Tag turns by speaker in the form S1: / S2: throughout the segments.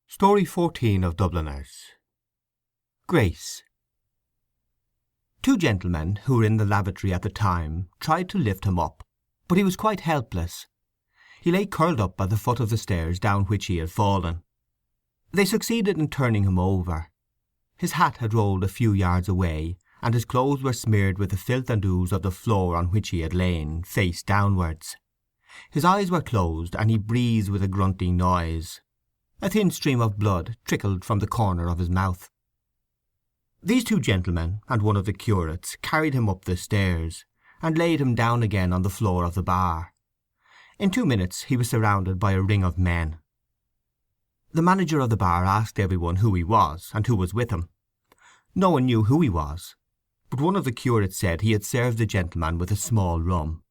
S1: Story 14 of Dubliners. Grace. Two gentlemen who were in the lavatory at the time tried to lift him up, but he was quite helpless. He lay curled up at the foot of the stairs down which he had fallen. They succeeded in turning him over. His hat had rolled a few yards away, and his clothes were smeared with the filth and ooze of the floor on which he had lain, face downwards. His eyes were closed, and he breathed with a grunting noise. A thin stream of blood trickled from the corner of his mouth. These two gentlemen and one of the curates carried him up the stairs, and laid him down again on the floor of the bar. In 2 minutes he was surrounded by a ring of men. The manager of the bar asked everyone who he was, and who was with him. No one knew who he was, but one of the curates said he had served the gentleman with a small rum.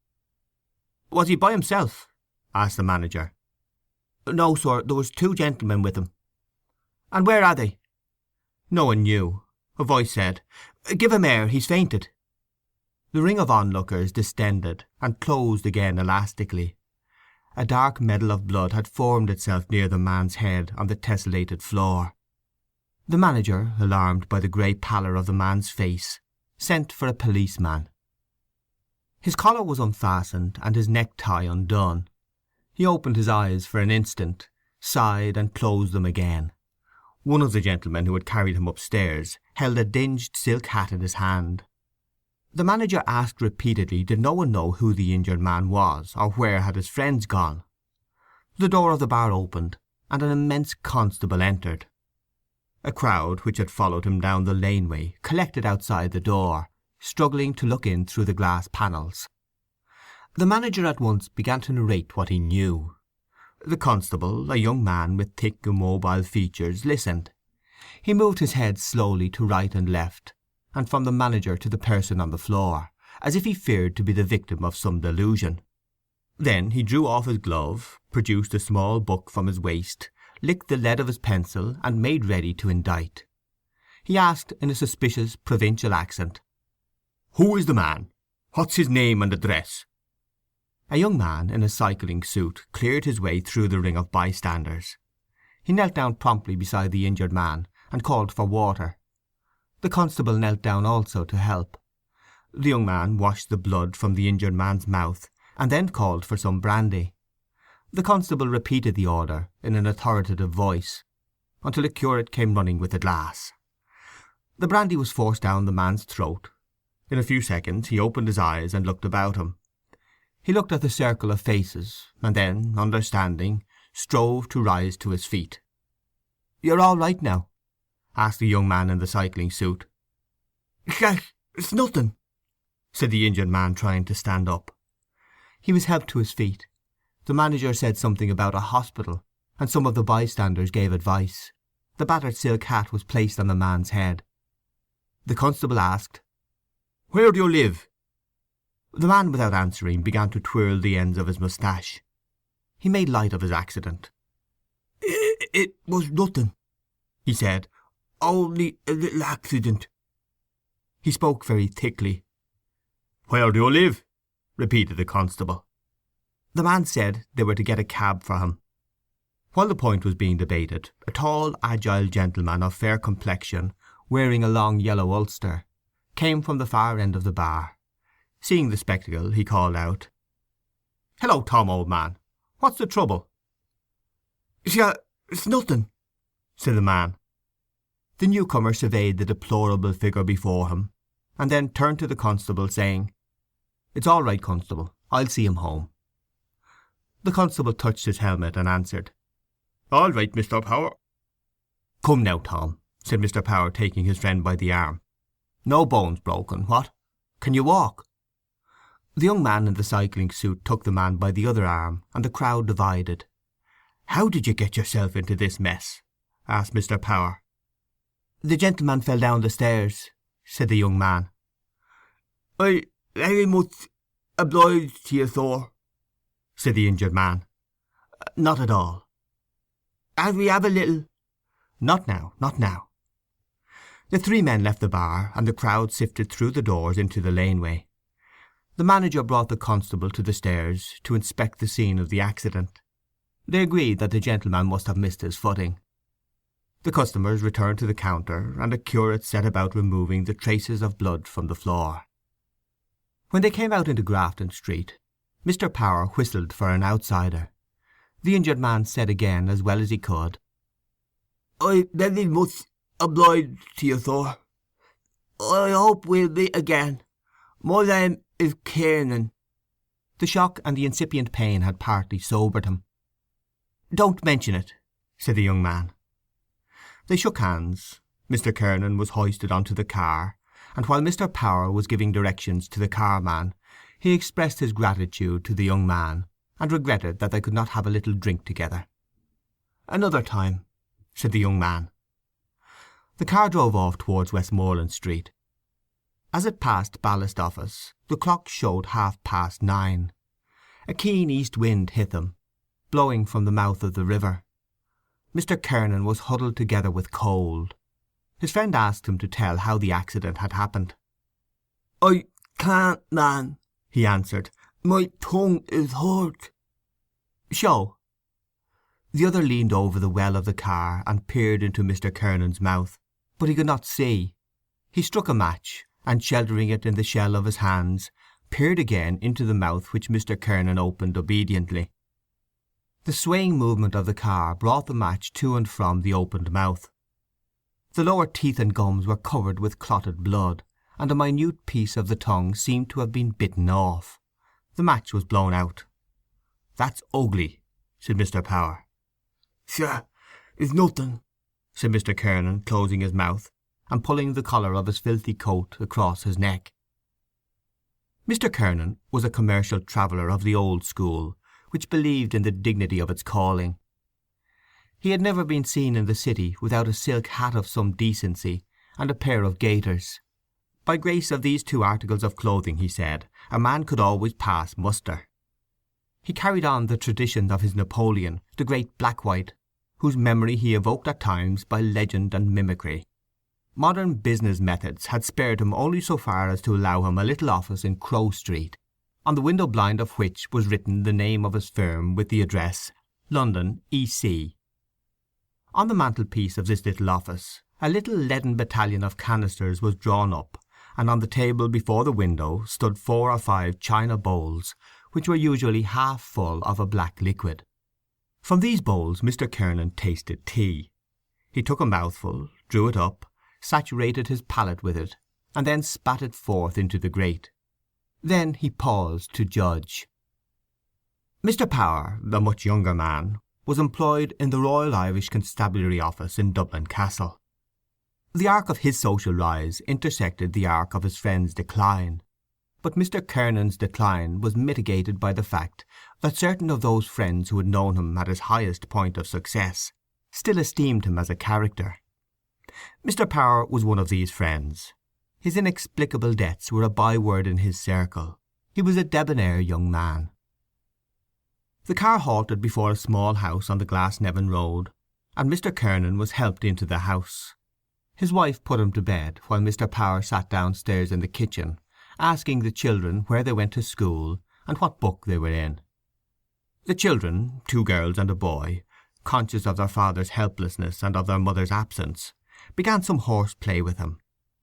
S1: "Was he by himself?" asked the manager. "No, sir, there was two gentlemen with him." "And where are they?" No one knew. A voice said, "Give him air, he's fainted." The ring of onlookers distended, and closed again elastically. A dark medal of blood had formed itself near the man's head on the tessellated floor. The manager, alarmed by the grey pallor of the man's face, sent for a policeman. His collar was unfastened and his necktie undone. He opened his eyes for an instant, sighed, and closed them again. One of the gentlemen who had carried him upstairs held a dinged silk hat in his hand. The manager asked repeatedly did no one know who the injured man was, or where had his friends gone. The door of the bar opened, and an immense constable entered. A crowd, which had followed him down the laneway, collected outside the door, struggling to look in through the glass panels. The manager at once began to narrate what he knew. The constable, a young man with thick immobile features, listened. He moved his head slowly to right and left, and from the manager to the person on the floor, as if he feared to be the victim of some delusion. Then he drew off his glove, produced a small book from his waist, licked the lead of his pencil, and made ready to indite. He asked in a suspicious provincial accent, "Who is the man? What's his name and address?" A young man in a cycling suit cleared his way through the ring of bystanders. He knelt down promptly beside the injured man, and called for water. The constable knelt down also to help. The young man washed the blood from the injured man's mouth, and then called for some brandy. The constable repeated the order in an authoritative voice, until a curate came running with a glass. The brandy was forced down the man's throat. In a few seconds he opened his eyes and looked about him. He looked at the circle of faces, and then, understanding, strove to rise to his feet. "You're all right now?" asked the young man in the cycling suit. "It's nothing," said the injured man, trying to stand up. He was helped to his feet. The manager said something about a hospital, and some of the bystanders gave advice. The battered silk hat was placed on the man's head. The constable asked, "Where do you live?" The man, without answering, began to twirl the ends of his moustache. He made light of his accident. It was nothing," he said. "Only a little accident." He spoke very thickly. "Where do you live?" repeated the constable. The man said they were to get a cab for him. While the point was being debated, a tall, agile gentleman of fair complexion, wearing a long yellow ulster, came from the far end of the bar. Seeing the spectacle, he called out, "Hello, Tom, old man. What's the trouble?" "It's nothing," said the man. The newcomer surveyed the deplorable figure before him, and then turned to the constable, saying, "It's all right, constable. I'll see him home." The constable touched his helmet and answered, "All right, Mr. Power." "Come now, Tom," said Mr. Power, taking his friend by the arm. "No bones broken, what? Can you walk?" The young man in the cycling suit took the man by the other arm, and the crowd divided. "How did you get yourself into this mess?" asked Mr. Power. "The gentleman fell down the stairs," said the young man. "I very much obliged to you, sir," said the injured man. "Not at all." "As we have a little—" "Not now, not now." The three men left the bar, and the crowd sifted through the doors into the laneway. The manager brought the constable to the stairs to inspect the scene of the accident. They agreed that the gentleman must have missed his footing. The customers returned to the counter, and the curate set about removing the traces of blood from the floor. When they came out into Grafton Street, Mr. Power whistled for an outsider. The injured man said again, as well as he could, "I very much obliged to you, sir. I hope we'll meet again. My name is Kiernan." The shock and the incipient pain had partly sobered him. "Don't mention it," said the young man. They shook hands. Mr. Kiernan was hoisted onto the car, and while Mr. Power was giving directions to the carman, he expressed his gratitude to the young man, and regretted that they could not have a little drink together. "Another time," said the young man. The car drove off towards Westmoreland Street. As it passed Ballast Office, the clock showed 9:30. A keen east wind hit them, blowing from the mouth of the river. Mr. Kiernan was huddled together with cold. His friend asked him to tell how the accident had happened. "I can't, man," he answered. "My tongue is hurt." "Show." The other leaned over the well of the car and peered into Mr. Kiernan's mouth, but he could not see. He struck a match, and sheltering it in the shell of his hands, peered again into the mouth, which Mr. Kiernan opened obediently. The swaying movement of the car brought the match to and from the opened mouth. The lower teeth and gums were covered with clotted blood, and a minute piece of the tongue seemed to have been bitten off. The match was blown out. "That's ugly," said Mr. Power. "Sure, it's nothing," said Mr. Kiernan, closing his mouth, and pulling the collar of his filthy coat across his neck. Mr. Kiernan was a commercial traveller of the old school, which believed in the dignity of its calling. He had never been seen in the city without a silk hat of some decency and a pair of gaiters. By grace of these two articles of clothing, he said, a man could always pass muster. He carried on the traditions of his Napoleon, the great Black-White, whose memory he evoked at times by legend and mimicry. Modern business methods had spared him only so far as to allow him a little office in Crow Street, on the window blind of which was written the name of his firm with the address London, E.C. On the mantelpiece of this little office a little leaden battalion of canisters was drawn up, and on the table before the window stood 4 or 5 china bowls, which were usually half full of a black liquid. From these bowls Mr. Kiernan tasted tea. He took a mouthful, drew it up, saturated his palate with it, and then spat it forth into the grate. Then he paused to judge. Mr. Power, a much younger man, was employed in the Royal Irish Constabulary Office in Dublin Castle. The arc of his social rise intersected the arc of his friend's decline, but Mr. Kiernan's decline was mitigated by the fact that certain of those friends who had known him at his highest point of success still esteemed him as a character. Mr. Power was one of these friends. His inexplicable debts were a byword in his circle. He was a debonair young man. The car halted before a small house on the Glasnevin road, and Mr. Kiernan was helped into the house. His wife put him to bed, while Mr. Power sat downstairs in the kitchen, asking the children where they went to school and what book they were in. The children, 2 girls and a boy, conscious of their father's helplessness and of their mother's absence, began some horse play with him.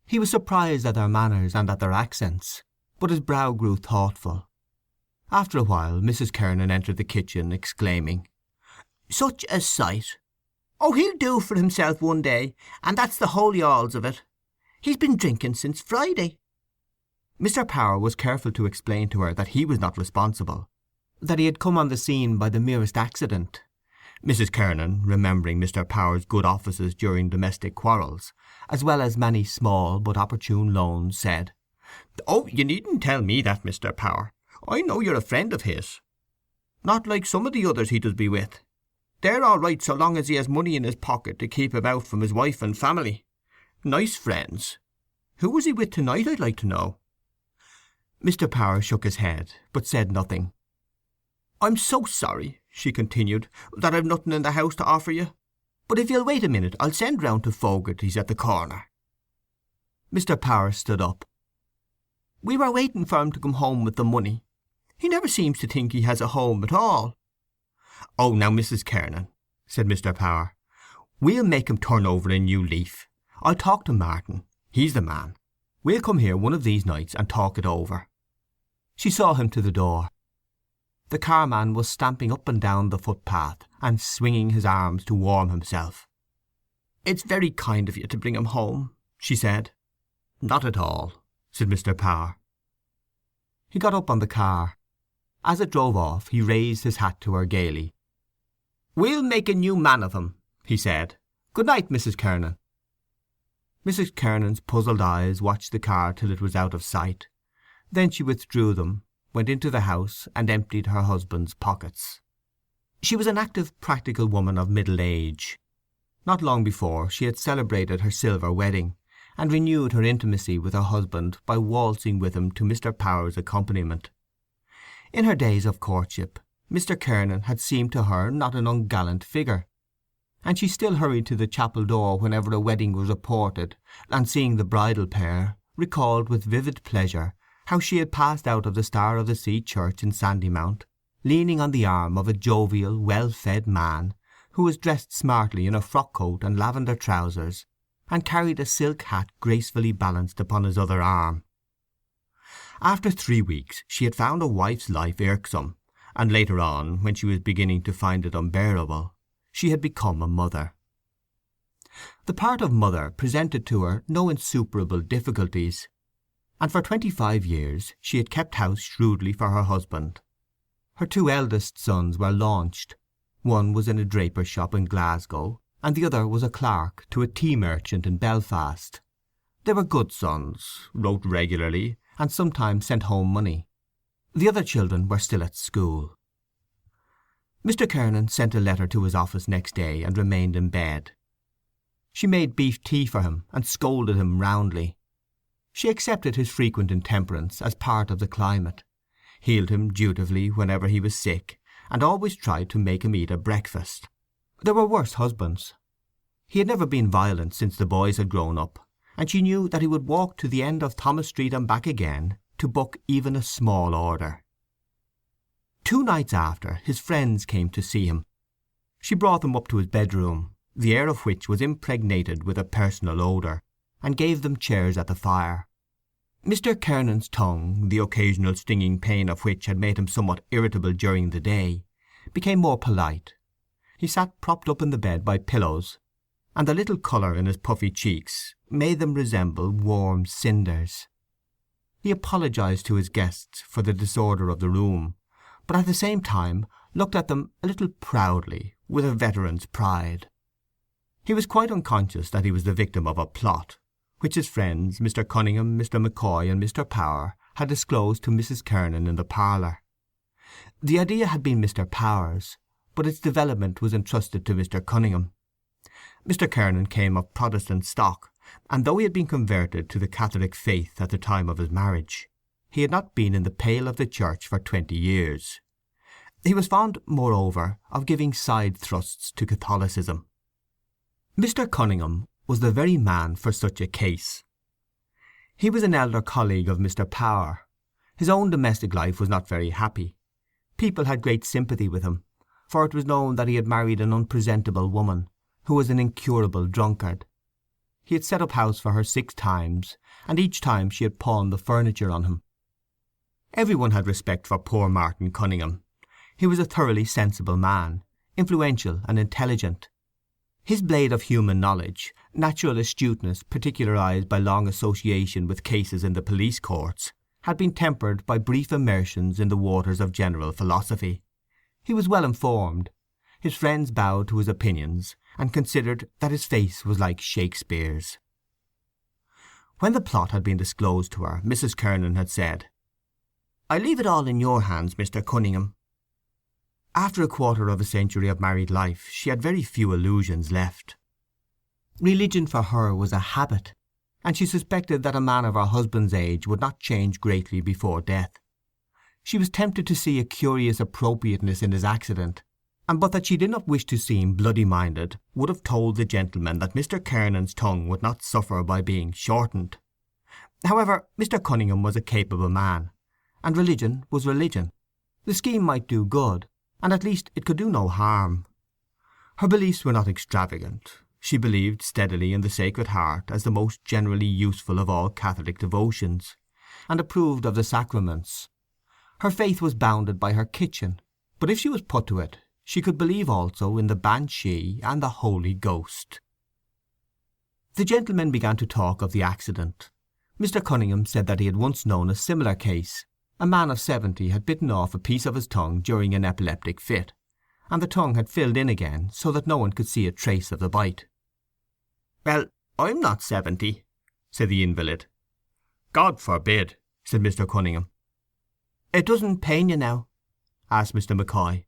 S1: He was surprised at their manners and at their accents, but his brow grew thoughtful. After a while Mrs. Kiernan entered the kitchen, exclaiming, "Such a sight! Oh, he'll do for himself one day, and that's the holy alls of it. He's been drinking since Friday." Mr. Power was careful to explain to her that he was not responsible, that he had come on the scene by the merest accident. Mrs. Kiernan, remembering Mr. Power's good offices during domestic quarrels, as well as many small but opportune loans, said, "Oh, you needn't tell me that, Mr. Power. I know you're a friend of his. Not like some of the others he does be with. They're all right so long as he has money in his pocket to keep him out from his wife and family. Nice friends. Who was he with tonight, I'd like to know?" Mr. Power shook his head, but said nothing. "I'm so sorry," she continued, "that I've nothing in the house to offer you. But if you'll wait a minute I'll send round to Fogarty's at the corner." Mr. Power stood up. "We were waiting for him to come home with the money. He never seems to think he has a home at all." "Oh, now, Mrs. Kiernan," said Mr. Power, We'll make him turn over a new leaf. I'll talk to Martin. He's the man. We'll come here one of these nights and talk it over." She saw him to the door. The carman was stamping up and down the footpath and swinging his arms to warm himself. "It's very kind of you to bring him home," she said. "Not at all," said Mr. Power. He got up on the car. As it drove off he raised his hat to her gaily. "We'll make a new man of him," he said. "Good night, Mrs. Kernan." Mrs. Kernan's puzzled eyes watched the car till it was out of sight. Then she withdrew them, went into the house, and emptied her husband's pockets. She was an active, practical woman of middle age. Not long before she had celebrated her silver wedding, and renewed her intimacy with her husband by waltzing with him to Mr. Power's accompaniment. In her days of courtship Mr. Kernan had seemed to her not an ungallant figure, and she still hurried to the chapel door whenever a wedding was reported, and seeing the bridal pair, recalled with vivid pleasure how she had passed out of the Star of the Sea church in Sandymount, leaning on the arm of a jovial, well-fed man who was dressed smartly in a frock-coat and lavender trousers, and carried a silk hat gracefully balanced upon his other arm. After 3 weeks she had found a wife's life irksome, and later on, when she was beginning to find it unbearable, she had become a mother. The part of mother presented to her no insuperable difficulties, and for 25 years she had kept house shrewdly for her husband. Her 2 eldest sons were launched. One was in a draper's shop in Glasgow, and the other was a clerk to a tea merchant in Belfast. They were good sons, wrote regularly, and sometimes sent home money. The other children were still at school. Mr. Kernan sent a letter to his office next day and remained in bed. She made beef tea for him and scolded him roundly. She accepted his frequent intemperance as part of the climate, healed him dutifully whenever he was sick, and always tried to make him eat a breakfast. There were worse husbands. He had never been violent since the boys had grown up, and she knew that he would walk to the end of Thomas Street and back again to book even a small order. 2 nights after, his friends came to see him. She brought them up to his bedroom, the air of which was impregnated with a personal odour, and gave them chairs at the fire. Mr. Kernan's tongue, the occasional stinging pain of which had made him somewhat irritable during the day, became more polite. He sat propped up in the bed by pillows, and the little colour in his puffy cheeks made them resemble warm cinders. He apologized to his guests for the disorder of the room, but at the same time looked at them a little proudly, with a veteran's pride. He was quite unconscious that he was the victim of a plot, which his friends, Mr. Cunningham, Mr. McCoy, and Mr. Power, had disclosed to Mrs. Kernan in the parlour. The idea had been Mr. Power's, but its development was entrusted to Mr. Cunningham. Mr. Kernan came of Protestant stock, and though he had been converted to the Catholic faith at the time of his marriage, he had not been in the pale of the church for 20 years. He was fond, moreover, of giving side thrusts to Catholicism. Mr. Cunningham was the very man for such a case. He was an elder colleague of Mr. Power. His own domestic life was not very happy. People had great sympathy with him, for it was known that he had married an unpresentable woman, who was an incurable drunkard. He had set up house for her 6 times, and each time she had pawned the furniture on him. Every one had respect for poor Martin Cunningham. He was a thoroughly sensible man, influential and intelligent. His blade of human knowledge, natural astuteness particularized by long association with cases in the police courts, had been tempered by brief immersions in the waters of general philosophy. He was well informed. His friends bowed to his opinions, and considered that his face was like Shakespeare's. When the plot had been disclosed to her, Mrs. Kernan had said, "I leave it all in your hands, Mr. Cunningham." After a quarter of a century of married life she had very few illusions left. Religion for her was a habit, and she suspected that a man of her husband's age would not change greatly before death. She was tempted to see a curious appropriateness in his accident, and but that she did not wish to seem bloody-minded, would have told the gentleman that Mr. Kernan's tongue would not suffer by being shortened. However, Mr. Cunningham was a capable man, and religion was religion. The scheme might do good, and at least it could do no harm. Her beliefs were not extravagant. She believed steadily in the Sacred Heart as the most generally useful of all Catholic devotions, and approved of the sacraments. Her faith was bounded by her kitchen, but if she was put to it, she could believe also in the Banshee and the Holy Ghost. The gentlemen began to talk of the accident. Mr. Cunningham said that he had once known a similar case. A man of 70 had bitten off a piece of his tongue during an epileptic fit, and the tongue had filled in again so that no one could see a trace of the bite. "Well, I'm not 70, said the invalid. "God forbid," said Mr. Cunningham. "It doesn't pain you now?" asked Mr. McCoy.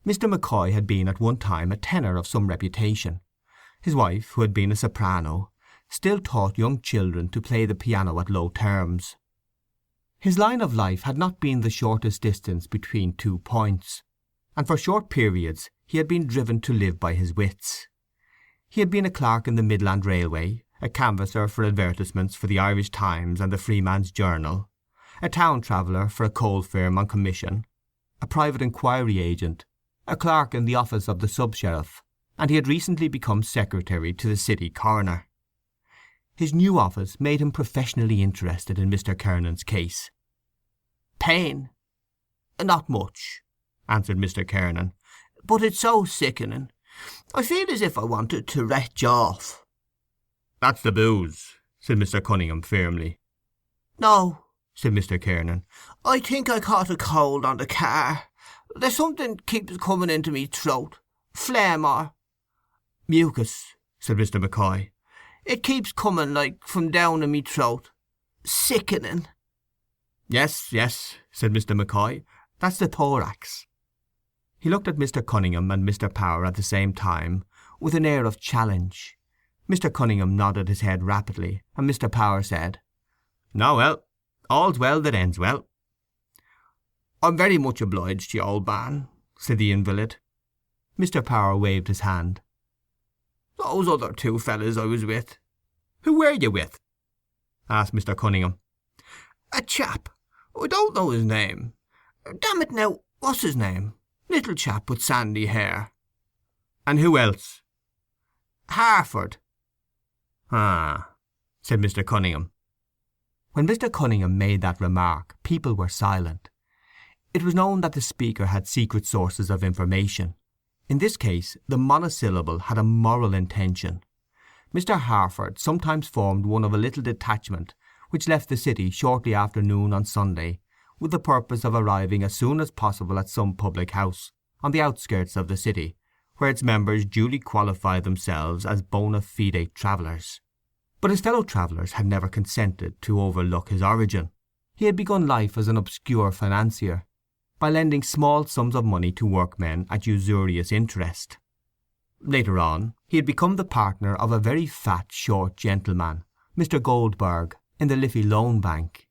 S1: Mr. McCoy had been at one time a tenor of some reputation. His wife, who had been a soprano, still taught young children to play the piano at low terms. His line of life had not been the shortest distance between 2 points, and for short periods he had been driven to live by his wits. He had been a clerk in the Midland Railway, a canvasser for advertisements for the Irish Times and the Freeman's Journal, a town traveller for a coal firm on commission, a private inquiry agent, a clerk in the office of the sub-sheriff, and he had recently become secretary to the city coroner. His new office made him professionally interested in Mr. Kernan's case. "Pain? Not much," answered Mr. Kernan, "but it's so sickening. I feel as if I wanted to retch off." "That's the booze," said Mr. Cunningham firmly. "No," said Mr. Kernan. "I think I caught a cold on the car. There's something keeps coming into me throat. Phlegm or—" "Mucus," said Mr. McCoy. "It keeps coming like from down in me throat. Sickening." "Yes, yes," said Mr. McCoy. "That's the thorax." He looked at Mr. Cunningham and Mr. Power at the same time, with an air of challenge. Mr. Cunningham nodded his head rapidly, and Mr. Power said, "No, well, all's well that ends well." "I'm very much obliged to you, old man," said the invalid. Mr. Power waved his hand. "Those other 2 fellas I was with." "Who were you with?" asked Mr. Cunningham. "A chap. I don't know his name. Damn it now, what's his name? Little chap with sandy hair." "And who else?" "Harford." "Ah," said Mr. Cunningham. When Mr. Cunningham made that remark, people were silent. It was known that the speaker had secret sources of information. In this case the monosyllable had a moral intention. Mr. Harford sometimes formed one of a little detachment which left the city shortly after noon on Sunday, with the purpose of arriving as soon as possible at some public house on the outskirts of the city, where its members duly qualified themselves as bona fide travellers. But his fellow travellers had never consented to overlook his origin. He had begun life as an obscure financier, by lending small sums of money to workmen at usurious interest. Later on he had become the partner of a very fat, short gentleman, Mr. Goldberg, in the Liffey Loan Bank.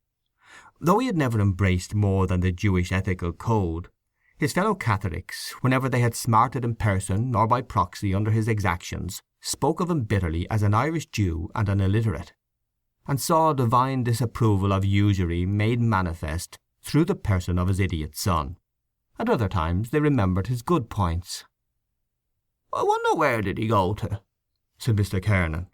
S1: Though he had never embraced more than the Jewish ethical code, his fellow Catholics, whenever they had smarted in person or by proxy under his exactions, spoke of him bitterly as an Irish Jew and an illiterate, and saw divine disapproval of usury made manifest through the person of his idiot son. At other times they remembered his good points. "I wonder where did he go to?" said Mr. Kernan.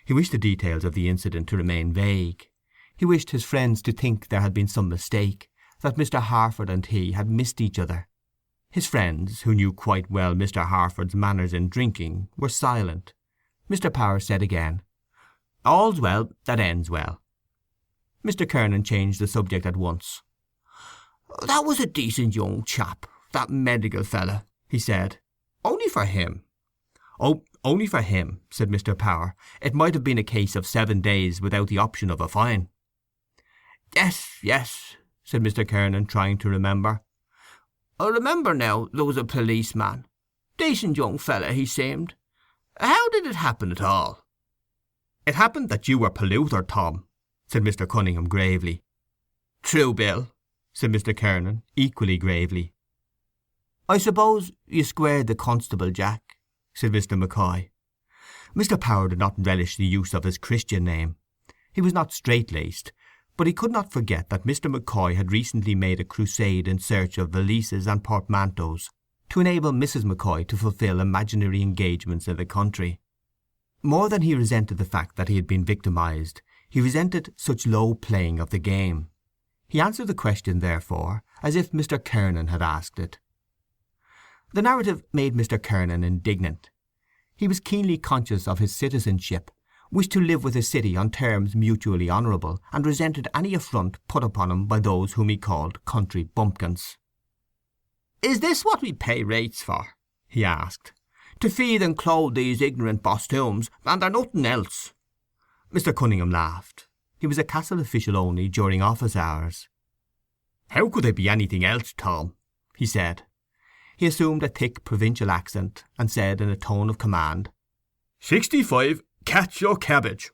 S1: He wished the details of the incident to remain vague. He wished his friends to think there had been some mistake, that Mr. Harford and he had missed each other. His friends, who knew quite well Mr. Harford's manners in drinking, were silent. Mr. Power said again, "All's well that ends well." Mr. Kernan changed the subject at once. "That was a decent young chap, that medical fella," he said. "Only for him." "Oh, only for him," said Mr. Power. "It might have been a case of 7 days without the option of a fine." "Yes, yes," said Mr. Kernan, trying to remember. "I remember now there was a policeman. Decent young fella he seemed. How did it happen at all?" "It happened that you were polluter, Tom," said Mr. Cunningham gravely. "True, Bill," said Mr. Kernan, equally gravely. "I suppose you squared the constable, Jack," said Mr. McCoy. Mr. Power did not relish the use of his Christian name. He was not straight-laced, but he could not forget that Mr. McCoy had recently made a crusade in search of valises and portmanteaus to enable Mrs. McCoy to fulfil imaginary engagements in the country. More than he resented the fact that he had been victimized, he resented such low playing of the game. He answered the question, therefore, as if Mr. Kernan had asked it. The narrative made Mr. Kernan indignant. He was keenly conscious of his citizenship, wished to live with his city on terms mutually honourable, and resented any affront put upon him by those whom he called country bumpkins. "Is this what we pay rates for?" he asked. "To feed and clothe these ignorant bostooms, and they're nothing else?" Mr. Cunningham laughed. He was a castle official only during office hours. "How could they be anything else, Tom?" he said. He assumed a thick provincial accent, and said in a tone of command, 65, catch your cabbage."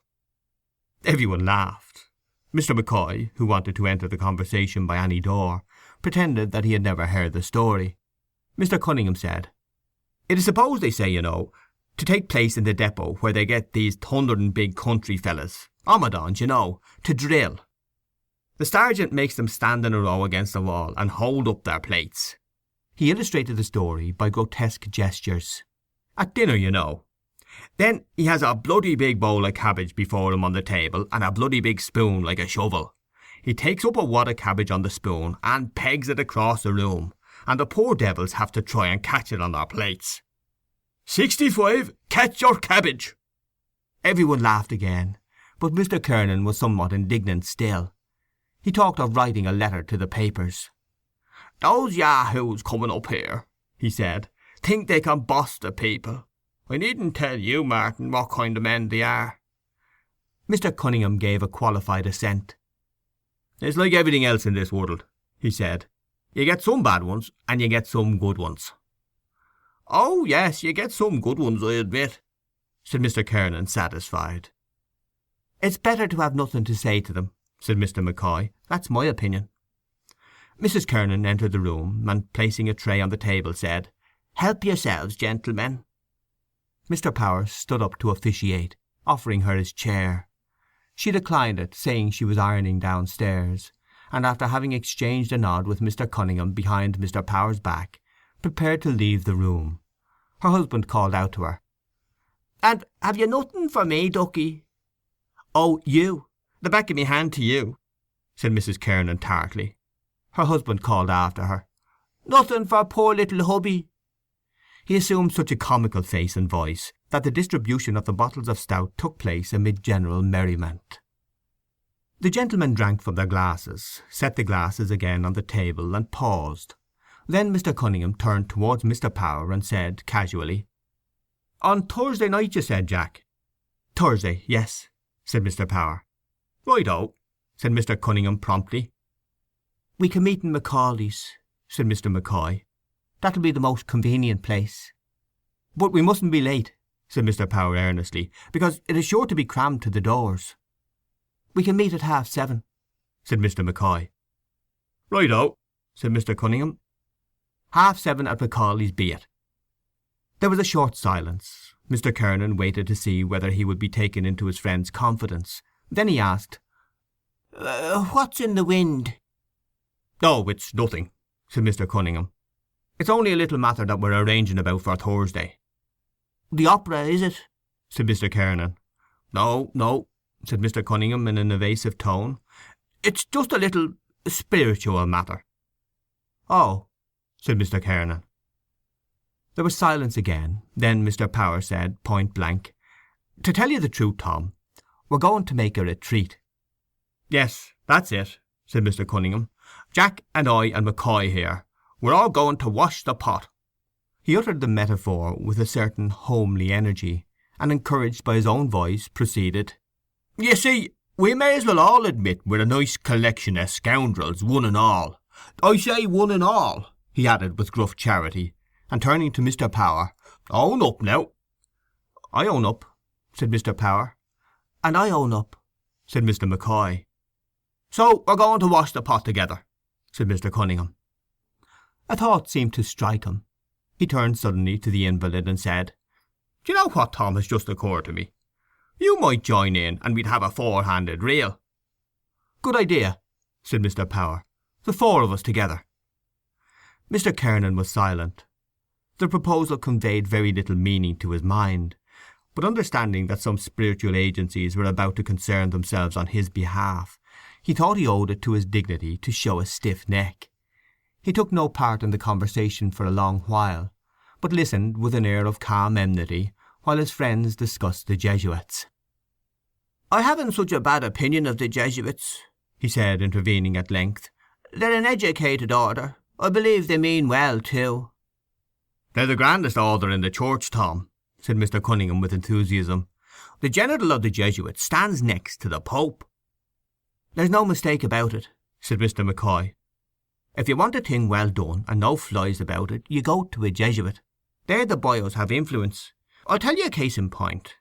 S1: Everyone laughed. Mr. McCoy, who wanted to enter the conversation by any door, pretended that he had never heard the story. Mr. Cunningham said, "It is supposed, they say, to take place in the depot where they get these thundering big country fellas, Omadons, to drill. The sergeant makes them stand in a row against the wall and hold up their plates." He illustrated the story by grotesque gestures. "At dinner, Then he has a bloody big bowl of cabbage before him on the table, and a bloody big spoon like a shovel. He takes up a wad of cabbage on the spoon and pegs it across the room, and the poor devils have to try and catch it on their plates. 65, catch your cabbage." Everyone laughed again, but Mr. Kernan was somewhat indignant still. He talked of writing a letter to the papers. "Those yahoos coming up here," he said, "think they can boss the people. I needn't tell you, Martin, what kind of men they are." Mr. Cunningham gave a qualified assent. "It's like everything else in this world," he said. "You get some bad ones, and you get some good ones." "Oh, yes, you get some good ones, I admit," said Mr. Kernan, satisfied. "It's better to have nothing to say to them," said Mr. McCoy. "That's my opinion." Mrs. Kernan entered the room, and placing a tray on the table said, "Help yourselves, gentlemen." Mr. Power stood up to officiate, offering her his chair. She declined it, saying she was ironing downstairs, and after having exchanged a nod with Mr. Cunningham behind Mr. Power's back, prepared to leave the room. Her husband called out to her, "And have you nothing for me, ducky?" "Oh, you! The back of me hand to you," said Mrs. Kernan tartly. Her husband called after her, "Nothing for poor little hubby?" He assumed such a comical face and voice that the distribution of the bottles of stout took place amid general merriment. The gentlemen drank from their glasses, set the glasses again on the table, and paused. Then Mr. Cunningham turned towards Mr. Power and said casually, "On Thursday night, you said, Jack?" "Thursday, yes," said Mr. Power. "Right-o," said Mr. Cunningham promptly. "We can meet in Macaulay's," said Mr. McCoy. "That'll be the most convenient place." "But we mustn't be late," said Mr. Power earnestly, "because it is sure to be crammed to the doors." "We can meet at 7:30, said Mr. McCoy. "Right-o," said Mr. Cunningham. 7:30 at Macaulay's be it." There was a short silence. Mr. Kernan waited to see whether he would be taken into his friend's confidence. Then he asked, "What's in the wind?" "Oh, it's nothing," said Mr. Cunningham. "It's only a little matter that we're arranging about for Thursday." "The opera, is it?" said Mr. Kernan. "No, no," said Mr. Cunningham in an evasive tone. "It's just a little spiritual matter." "Oh," said Mr. Kernan. There was silence again. Then Mr. Power said, point blank, "To tell you the truth, Tom, we're going to make a retreat." "Yes, that's it," said Mr. Cunningham. "Jack and I and McCoy here, we're all going to wash the pot." He uttered the metaphor with a certain homely energy, and encouraged by his own voice, proceeded, "You see, we may as well all admit we're a nice collection of scoundrels, one and all. I say one and all," he added with gruff charity, and turning to Mr. Power, "Own up now." "I own up," said Mr. Power. "And I own up," said Mr. McCoy. "So we're going to wash the pot together," said Mr. Cunningham. A thought seemed to strike him. He turned suddenly to the invalid and said, "Do you know what, Tom, has just occurred to me? You might join in, and we'd have a four-handed reel." "Good idea," said Mr. Power. "The four of us together." Mr. Kernan was silent. The proposal conveyed very little meaning to his mind, but understanding that some spiritual agencies were about to concern themselves on his behalf, he thought he owed it to his dignity to show a stiff neck. He took no part in the conversation for a long while, but listened with an air of calm enmity while his friends discussed the Jesuits. "I haven't such a bad opinion of the Jesuits," he said, intervening at length. "They're an educated order. I believe they mean well, too." "They're the grandest order in the church, Tom," said Mr. Cunningham with enthusiasm. "The general of the Jesuits stands next to the Pope." "There's no mistake about it," said Mr. McCoy. "If you want a thing well done and no flies about it, you go to a Jesuit. They're the boys have influence. I'll tell you a case in point.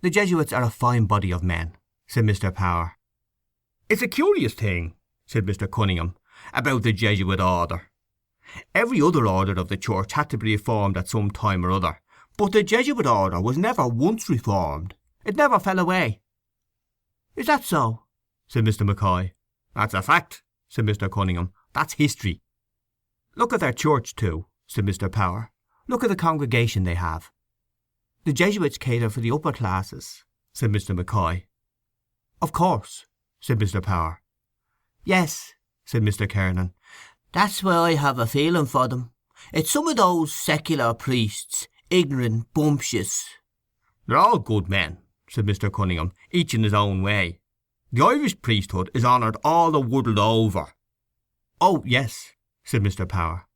S1: The Jesuits are a fine body of men," said Mr. Power. "It's a curious thing," said Mr. Cunningham, "about the Jesuit order. Every other order of the church had to be reformed at some time or other, but the Jesuit order was never once reformed. It never fell away." "Is that so?" said Mr. McCoy. "That's a fact," said Mr. Cunningham. "That's history." "Look at their church, too," said Mr. Power. "Look at the congregation they have." "The Jesuits cater for the upper classes," said Mr. McCoy. "Of course," said Mr. Power. "Yes," said Mr. Kernan. "That's why I have a feeling for them. It's some of those secular priests, ignorant, bumptious." "They're all good men," said Mr. Cunningham, "each in his own way. The Irish priesthood is honoured all the world over." "Oh, yes," said Mr. Power.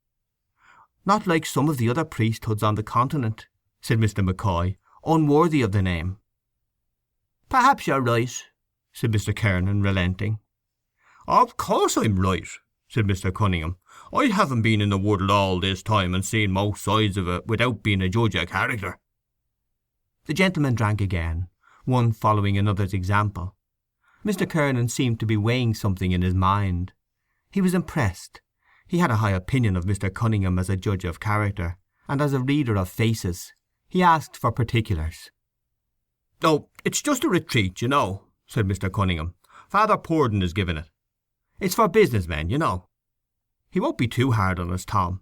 S1: "Not like some of the other priesthoods on the continent," said Mr. McCoy, "unworthy of the name." "Perhaps you're right," said Mr. Kernan, relenting. "Of course I'm right," said Mr. Cunningham. "I haven't been in the world all this time and seen most sides of it without being a judge of character." The gentlemen drank again, one following another's example. Mr. Kernan seemed to be weighing something in his mind. He was impressed. He had a high opinion of Mr. Cunningham as a judge of character, and as a reader of faces. He asked for particulars. "Oh, it's just a retreat, you know," said Mr. Cunningham. "Father Purdon is giving it. It's for business men, you know." "He won't be too hard on us, Tom,"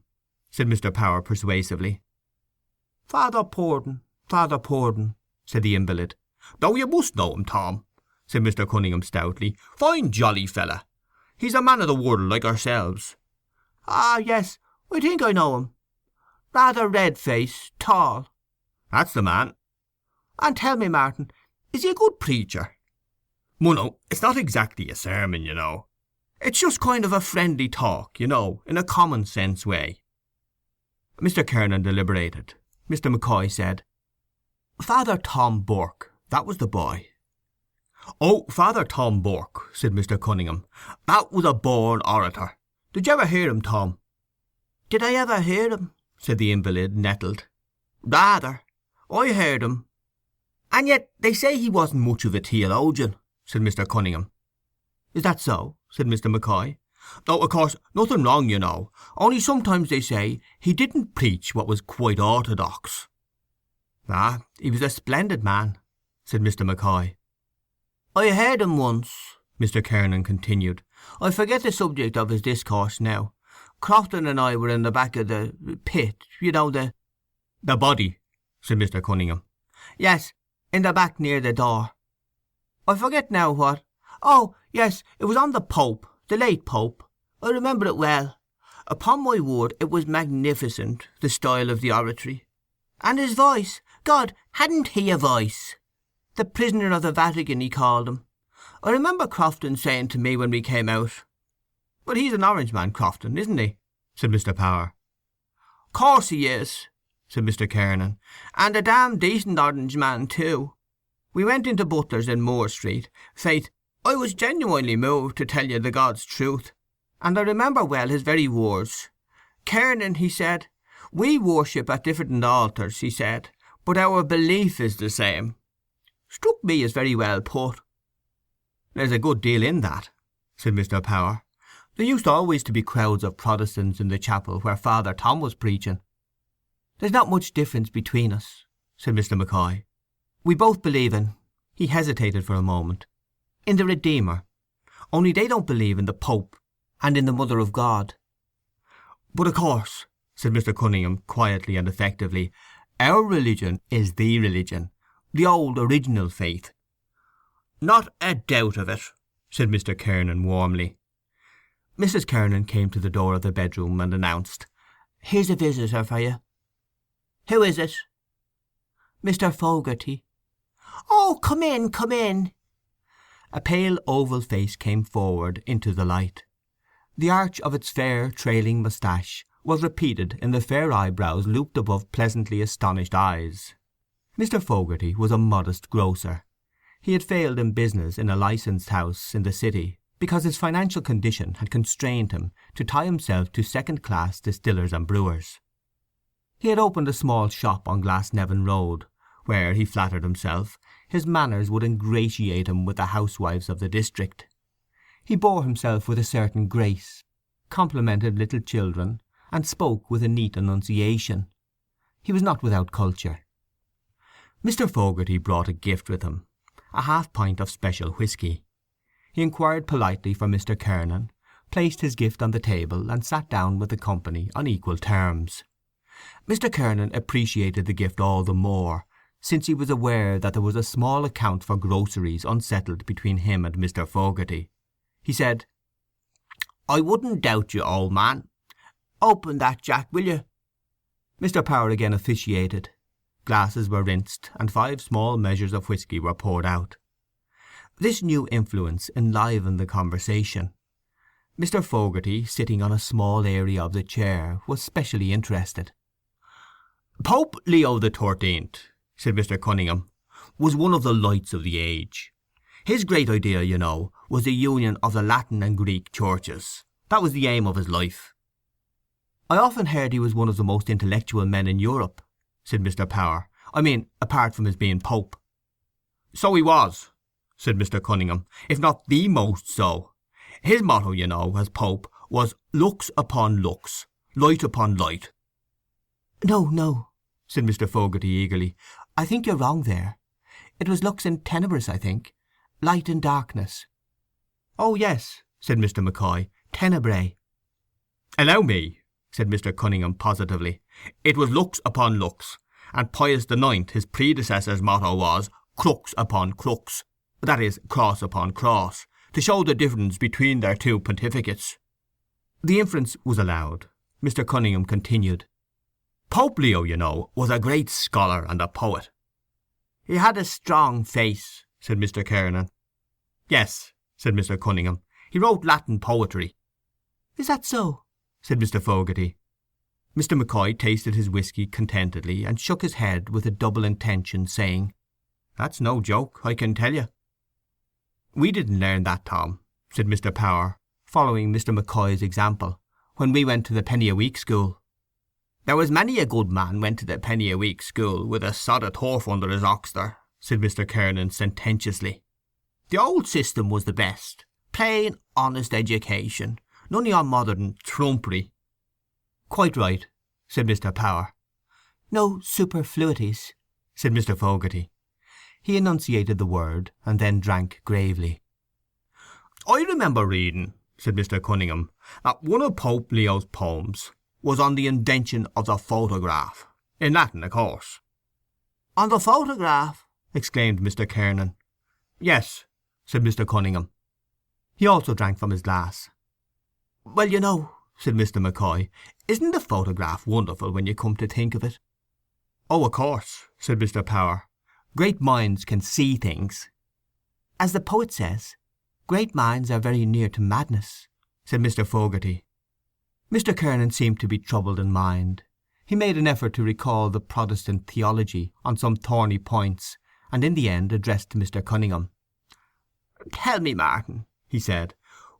S1: said Mr. Power persuasively. "Father Purdon, Father Purdon," said the invalid. "Oh, you must know him, Tom," said Mr. Cunningham stoutly. "Fine jolly fella. He's a man of the world like ourselves." "Ah, yes, I think I know him. Rather red face, tall." "That's the man." "And tell me, Martin, is he a good preacher?" "Well, no, it's not exactly a sermon, you know. It's just kind of a friendly talk, you know, in a common-sense way." Mr. Kernan deliberated. Mr. McCoy said, "Father Tom Burke, that was the boy." "Oh, Father Tom Burke," said Mr. Cunningham. "That was a born orator. Did you ever hear him, Tom?" "Did I ever hear him?" said the invalid, nettled. "Rather. I heard him." "And yet they say he wasn't much of a theologian," said Mr. Cunningham. "Is that so?" said Mr. McCoy. "Oh, of course, nothing wrong, you know. Only sometimes they say he didn't preach what was quite orthodox." "Ah, he was a splendid man," said Mr. McCoy. "I heard him once," Mr. Kernan continued. "I forget the subject of his discourse now. Crofton and I were in the back of the pit, you know, the—" "The body," said Mr. Cunningham. "Yes, in the back near the door. I forget now what. Oh, yes, it was on the Pope, the late Pope. I remember it well. Upon my word, it was magnificent, the style of the oratory. And his voice! God, hadn't he a voice? The prisoner of the Vatican, he called him. I remember Crofton saying to me when we came out—" "But he's an Orangeman, Crofton, isn't he?" said Mr. Power. "Course he is," said Mr. Kernan. "And a damn decent Orangeman, too. We went into Butler's in Moore Street. Faith, I was genuinely moved, to tell you the God's truth. And I remember well his very words. 'Kernan,' he said, 'we worship at different altars,' he said, 'but our belief is the same.' Struck me as very well put." "There's a good deal in that," said Mr. Power. "There used always to be crowds of Protestants in the chapel where Father Tom was preaching." "There's not much difference between us," said Mr. McCoy. "We both believe in—" he hesitated for a moment—"in the Redeemer. Only they don't believe in the Pope and in the Mother of God." "But of course," said Mr. Cunningham, quietly and effectively. "Our religion is the religion, the old original faith." "Not a doubt of it," said Mr. Kernan warmly. Mrs. Kernan came to the door of the bedroom and announced, "Here's a visitor for you." "Who is it?" "Mr. Fogarty." "Oh, come in, come in." A pale oval face came forward into the light. The arch of its fair trailing moustache was repeated in the fair eyebrows looped above pleasantly astonished eyes. Mr. Fogarty was a modest grocer. He had failed in business in a licensed house in the city because his financial condition had constrained him to tie himself to second-class distillers and brewers. He had opened a small shop on Glasnevin Road, where, he flattered himself, his manners would ingratiate him with the housewives of the district. He bore himself with a certain grace, complimented little children, and spoke with a neat enunciation. He was not without culture. Mr. Fogarty brought a gift with him, a half-pint of special whisky. He inquired politely for Mr. Kernan, placed his gift on the table, and sat down with the company on equal terms. Mr. Kernan appreciated the gift all the more, since he was aware that there was a small account for groceries unsettled between him and Mr. Fogarty. He said, "I wouldn't doubt you, old man. Open that, Jack, will you?" Mr. Power again officiated. Glasses were rinsed, and 5 small measures of whisky were poured out. This new influence enlivened the conversation. Mr. Fogarty, sitting on a small area of the chair, was specially interested. "Pope Leo the 13th," said Mr. Cunningham, "was one of the lights of the age. His great idea, you know, was the union of the Latin and Greek churches. That was the aim of his life." "I often heard he was one of the most intellectual men in Europe," said Mr. Power. "I mean, apart from his being Pope." "So he was," said Mr. Cunningham, "if not the most so. His motto, you know, as Pope, was lux upon lux, light upon light." "No, no," said Mr. Fogarty eagerly. "I think you're wrong there. It was lux in tenebris, I think. Light in darkness." "Oh yes," said Mr. McCoy. "Tenebrae." "Allow me," said Mr. Cunningham positively. "It was lux upon lux, and Pius IX, his predecessor's motto was crux upon crux, that is, cross upon cross, to show the difference between their two pontificates." The inference was allowed. Mr. Cunningham continued. "Pope Leo, you know, was a great scholar and a poet." "He had a strong face," said Mr. Kernan. "Yes," said Mr. Cunningham. "He wrote Latin poetry." "Is that so?" said Mr. Fogarty. Mr. McCoy tasted his whisky contentedly, and shook his head with a double intention, saying, "That's no joke, I can tell you." "We didn't learn that, Tom," said Mr. Power, following Mr. McCoy's example, "when we went to the penny-a-week school." "There was many a good man went to the penny-a-week school with a sod of turf under his oxter," said Mr. Kernan sententiously. "The old system was the best. Plain, honest education. None of your modern trumpery." "Quite right," said Mr. Power. "No superfluities," said Mr. Fogarty. He enunciated the word, and then drank gravely. "I remember reading," said Mr. Cunningham, "that one of Pope Leo's poems was on the invention of the photograph. In Latin, of course." "On the photograph!" exclaimed Mr. Kernan. "Yes," said Mr. Cunningham. He also drank from his glass. "Well, you know," said Mr. McCoy, "isn't the photograph wonderful when you come to think of it?" "Oh, of course," said Mr. Power. "Great minds can see things." "As the poet says, great minds are very near to madness," said Mr. Fogarty. Mr. Kernan seemed to be troubled in mind. He made an effort to recall the Protestant theology on some thorny points, and in the end addressed to Mr. Cunningham. "Tell me, Martin," he said,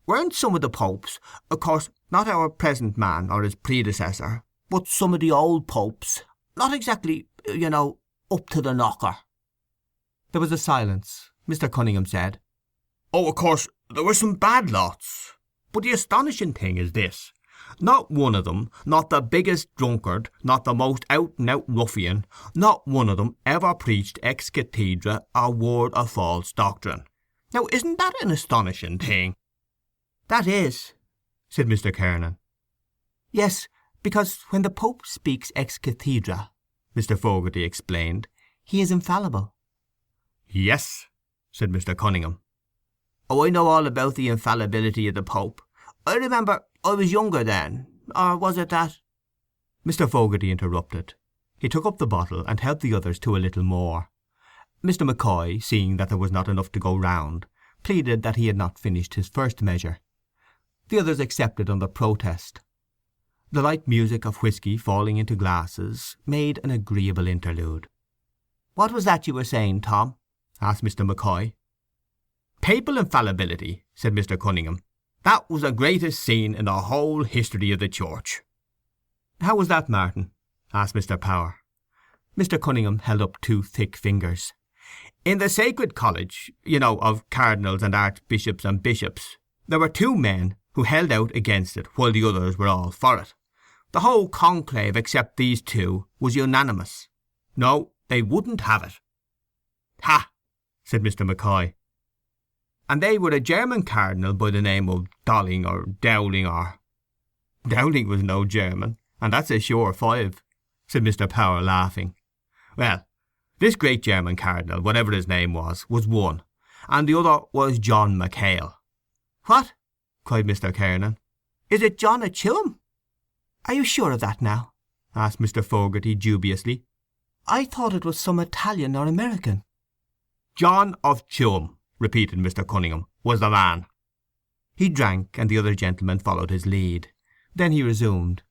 S1: "weren't some of the popes, of course not our present man or his predecessor, but some of the old popes, not exactly, you know, up to the knocker?" There was a silence. Mr. Cunningham said, "Oh, of course, there were some bad lots. But the astonishing thing is this. Not one of them, not the biggest drunkard, not the most out-and-out ruffian, not one of them ever preached ex cathedra a word of false doctrine. Now, isn't that an astonishing thing?" "That is," said Mr. Kernan. "Yes, Because when the Pope speaks ex cathedra, Mr. Fogarty explained, he is infallible. Yes, said Mr. Cunningham. Oh, I know all about the infallibility of the Pope. I remember I was younger then, or was it that— Mr. Fogarty interrupted. He took up the bottle and helped the others to a little more. Mr. McCoy, seeing that there was not enough to go round, pleaded that he had not finished his first measure. The others accepted under protest. The light music of whisky falling into glasses made an agreeable interlude. "What was that you were saying, Tom?" asked Mr. McCoy. "Papal infallibility," said Mr. Cunningham. "That was the greatest scene in the whole history of the Church." "How was that, Martin?" asked Mr. Power. Mr. Cunningham held up two thick fingers. "In the Sacred College, of cardinals and archbishops and bishops, there were two men who held out against it while the others were all for it. The whole conclave except these two was unanimous. No, they wouldn't have it." "Ha!" said Mr. McCoy. "And they were a German cardinal by the name of Dowling or Dowling or—" "Dowling was no German, and that's a sure five," said Mr. Power, laughing. "Well, this great German cardinal, whatever his name was one, and the other was John McHale." "What?" cried Mr. Kernan. "Is it John of Chilham?" "Are you sure of that now?" asked Mr. Fogarty dubiously. "I thought it was some Italian or American." "John of Chilham," repeated Mr. Cunningham, "was the man." He drank, and the other gentlemen followed his lead. Then he resumed.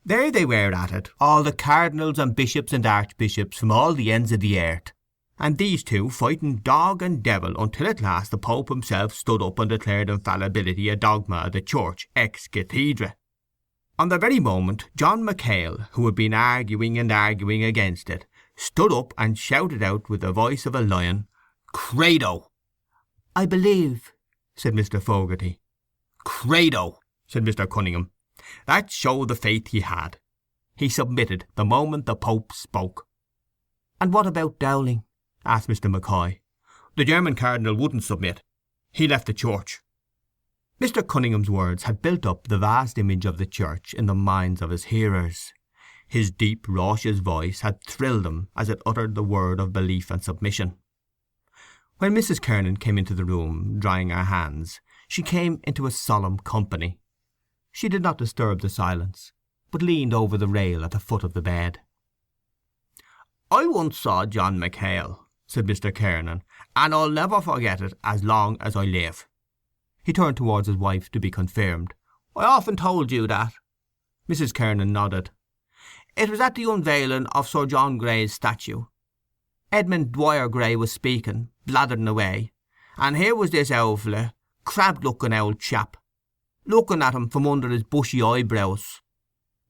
S1: "There they were at it, all the cardinals and bishops and archbishops from all the ends of the earth, and these two fighting dog and devil until at last the Pope himself stood up and declared infallibility a dogma of the Church ex cathedra. On the very moment, John McHale, who had been arguing and arguing against it, stood up and shouted out with the voice of a lion, 'Credo!' "I believe," said Mr. Fogarty. "Credo!" said Mr. Cunningham. "That showed the faith he had. He submitted the moment the Pope spoke." "And what about Dowling?" asked Mr. McCoy. "The German cardinal wouldn't submit. He left the church." Mr. Cunningham's words had built up the vast image of the church in the minds of his hearers. His deep, raucous voice had thrilled them as it uttered the word of belief and submission. When Mrs. Kernan came into the room, drying her hands, she came into a solemn company. She did not disturb the silence, but leaned over the rail at the foot of the bed. "I once saw John McHale," said Mr. Kernan, "and I'll never forget it as long as I live." He turned towards his wife to be confirmed. "I often told you that." Mrs. Kernan nodded. "It was at the unveiling of Sir John Gray's statue. Edmund Dwyer Gray was speaking, blathering away, and here was this owl fella, crabbed-looking old chap, looking at him from under his bushy eyebrows."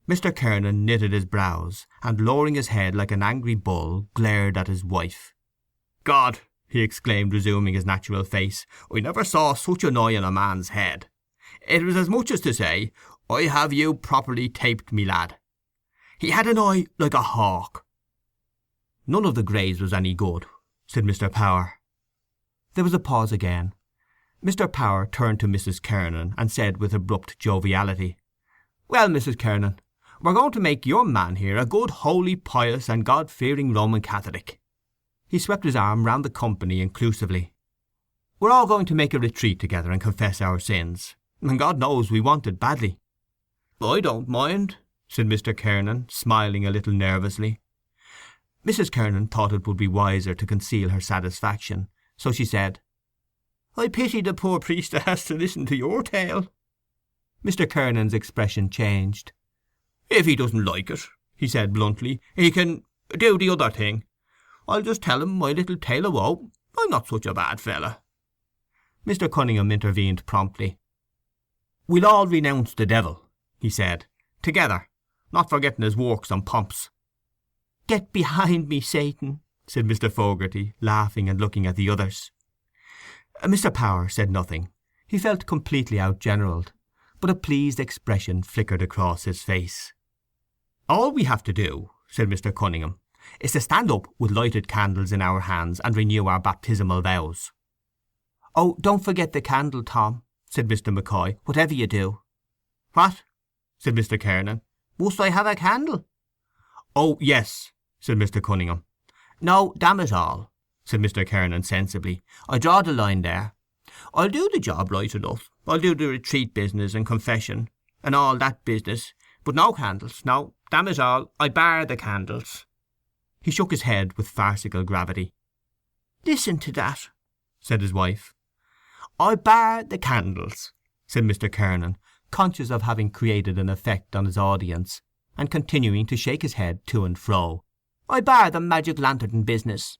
S1: Mr. Kernan knitted his brows, and lowering his head like an angry bull, glared at his wife. "God!" he exclaimed, resuming his natural face, "I never saw such an eye in a man's head. It was as much as to say, 'I have you properly taped, me lad.' He had an eye like a hawk." "None of the Greys was any good," said Mr. Power. There was a pause again. Mr. Power turned to Mrs. Kernan and said with abrupt joviality, "Well, Mrs. Kernan, we're going to make your man here a good, holy, pious and God-fearing Roman Catholic." He swept his arm round the company inclusively. "We're all going to make a retreat together and confess our sins, and God knows we want it badly." "I don't mind," said Mr. Kernan, smiling a little nervously. Mrs. Kernan thought it would be wiser to conceal her satisfaction, so she said, "I pity the poor priest that has to listen to your tale." Mr. Kernan's expression changed. "If he doesn't like it," he said bluntly, "he can do the other thing. I'll just tell him my little tale of woe. I'm not such a bad fella." Mr. Cunningham intervened promptly. "We'll all renounce the devil," he said, "together, not forgetting his works and pomps." "Get behind me, Satan," said Mr. Fogarty, laughing and looking at the others. Mr. Power said nothing. He felt completely outgeneralled, but a pleased expression flickered across his face. "All we have to do," said Mr. Cunningham, "is to stand up with lighted candles in our hands and renew our baptismal vows." "Oh, don't forget the candle, Tom," said Mr. McCoy, "whatever you do." "What?" said Mr. Kernan. Must I have a candle?" "Oh, yes," said Mr. Cunningham. "No, damn it all," said Mr. Kernan sensibly. "I draw the line there. I'll do the job right enough. I'll do the retreat business and confession, and all that business. But no candles. No, damn it all, I bar the candles." He shook his head with farcical gravity. "Listen to that," said his wife. "I bar the candles," said Mr. Kernan, conscious of having created an effect on his audience, and continuing to shake his head to and fro. "I bar the magic lantern business."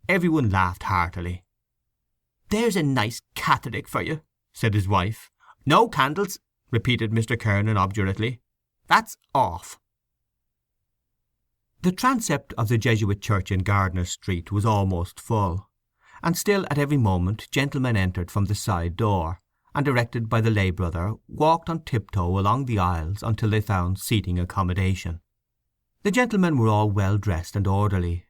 S1: Every one laughed heartily. "There's a nice Catholic for you," said his wife. "No candles," repeated Mr. Kernan obdurately. "That's off." The transept of the Jesuit church in Gardiner Street was almost full, and still at every moment gentlemen entered from the side door, and, directed by the lay brother, walked on tiptoe along the aisles until they found seating accommodation. The gentlemen were all well dressed and orderly.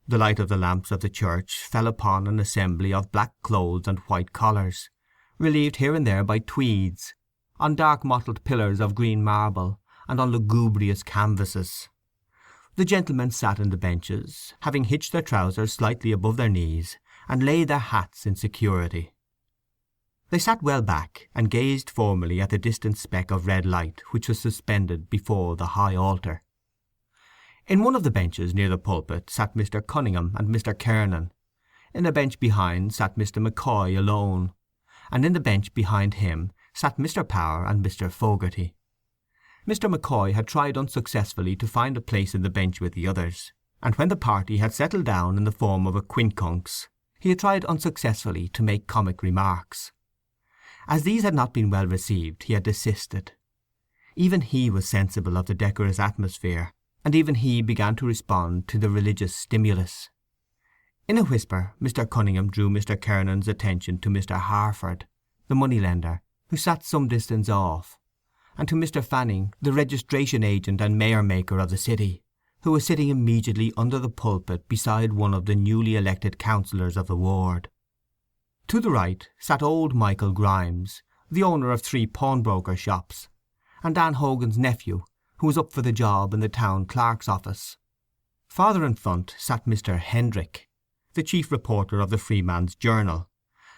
S1: The light of the lamps of the church fell upon an assembly of black clothes and white collars, relieved here and there by tweeds, on dark mottled pillars of green marble, and on lugubrious canvases. The gentlemen sat in the benches, having hitched their trousers slightly above their knees, and laid their hats in security. They sat well back, and gazed formally at the distant speck of red light which was suspended before the high altar. In one of the benches near the pulpit sat Mr. Cunningham and Mr. Kernan. In a bench behind sat Mr. McCoy alone, and in the bench behind him sat Mr. Power and Mr. Fogarty. Mr. McCoy had tried unsuccessfully to find a place in the bench with the others, and when the party had settled down in the form of a quincunx, he had tried unsuccessfully to make comic remarks. As these had not been well received, he had desisted. Even he was sensible of the decorous atmosphere, and even he began to respond to the religious stimulus. In a whisper Mr. Cunningham drew Mr. Kernan's attention to Mr. Harford, the moneylender, who sat some distance off, and to Mr. Fanning, the registration agent and mayor-maker of the city, who was sitting immediately under the pulpit beside one of the newly elected councillors of the ward. To the right sat old Michael Grimes, the owner of 3 pawnbroker shops, and Dan Hogan's nephew, who was up for the job in the town clerk's office. Farther in front sat Mr. Hendrick, the chief reporter of the Freeman's Journal,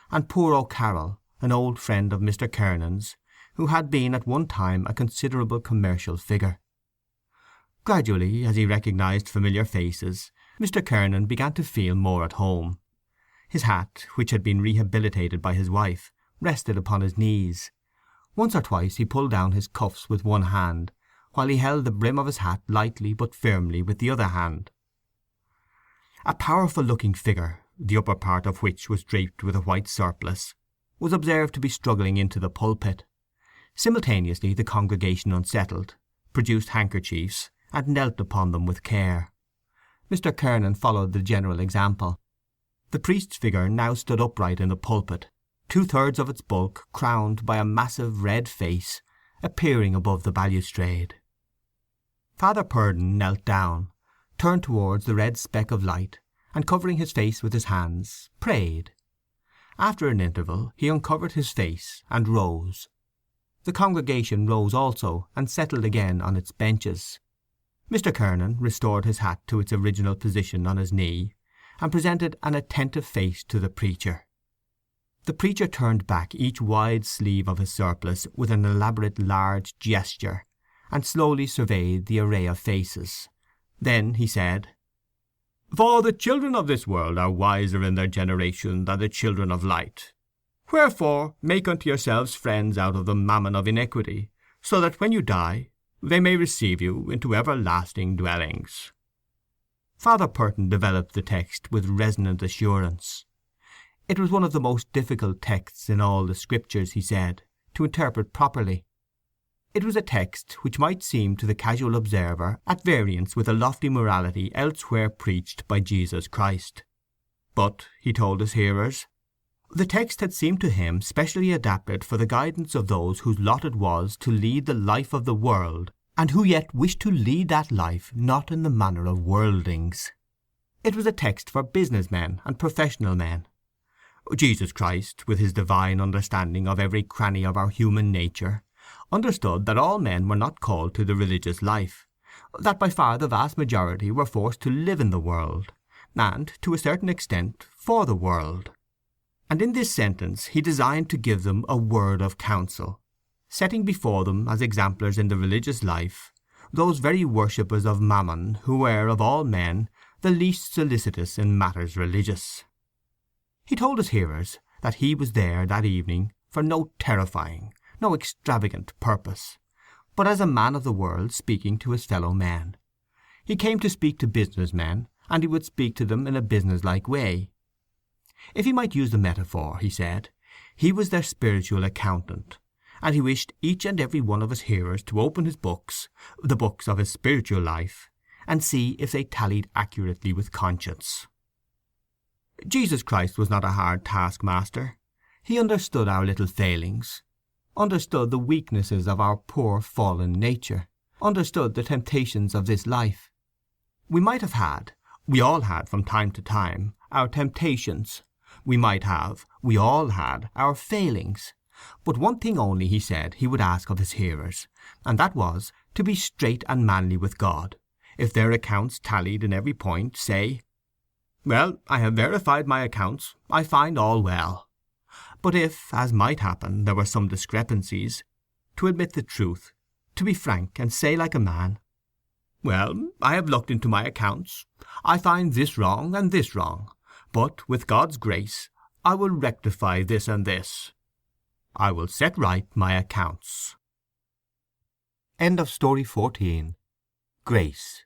S1: and poor O'Carroll, an old friend of Mr. Kernan's, who had been at one time a considerable commercial figure. Gradually, as he recognized familiar faces, Mr. Kernan began to feel more at home. His hat, which had been rehabilitated by his wife, rested upon his knees. Once or twice he pulled down his cuffs with one hand, while he held the brim of his hat lightly but firmly with the other hand. A powerful-looking figure, the upper part of which was draped with a white surplice, was observed to be struggling into the pulpit. Simultaneously the congregation unsettled, produced handkerchiefs, and knelt upon them with care. Mr. Kernan followed the general example. The priest's figure now stood upright in the pulpit, 2/3 of its bulk crowned by a massive red face appearing above the balustrade. Father Purdon knelt down, turned towards the red speck of light, and covering his face with his hands, prayed. After an interval he uncovered his face and rose. The congregation rose also, and settled again on its benches. Mr. Kernan restored his hat to its original position on his knee, and presented an attentive face to the preacher. The preacher turned back each wide sleeve of his surplice with an elaborate large gesture, and slowly surveyed the array of faces. Then he said, "For the children of this world are wiser in their generation than the children of light. Wherefore make unto yourselves friends out of the mammon of iniquity, so that when you die they may receive you into everlasting dwellings." Father Purton developed the text with resonant assurance. It was one of the most difficult texts in all the Scriptures, he said, to interpret properly. It was a text which might seem to the casual observer at variance with a lofty morality elsewhere preached by Jesus Christ. But, he told his hearers, the text had seemed to him specially adapted for the guidance of those whose lot it was to lead the life of the world, and who yet wished to lead that life not in the manner of worldlings. It was a text for business men and professional men. Jesus Christ, with his divine understanding of every cranny of our human nature, understood that all men were not called to the religious life, that by far the vast majority were forced to live in the world, and, to a certain extent, for the world. And in this sentence he designed to give them a word of counsel, setting before them as exemplars in the religious life those very worshippers of Mammon who were, of all men, the least solicitous in matters religious. He told his hearers that he was there that evening for no terrifying, no extravagant purpose, but as a man of the world speaking to his fellow men. He came to speak to business men, and he would speak to them in a businesslike way. If he might use the metaphor, he said, he was their spiritual accountant, and he wished each and every one of his hearers to open his books, the books of his spiritual life, and see if they tallied accurately with conscience. Jesus Christ was not a hard taskmaster. He understood our little failings, understood the weaknesses of our poor fallen nature, understood the temptations of this life. We might have had, we all had from time to time, our temptations. We might have, we all had, our failings. But one thing only, he said, he would ask of his hearers, and that was to be straight and manly with God. If their accounts tallied in every point, say, "Well, I have verified my accounts. I find all well." But if, as might happen, there were some discrepancies, to admit the truth, to be frank, and say like a man, "Well, I have looked into my accounts. I find this wrong and this wrong, but with God's grace I will rectify this and this. I will set right my accounts." End of Story 14. Grace.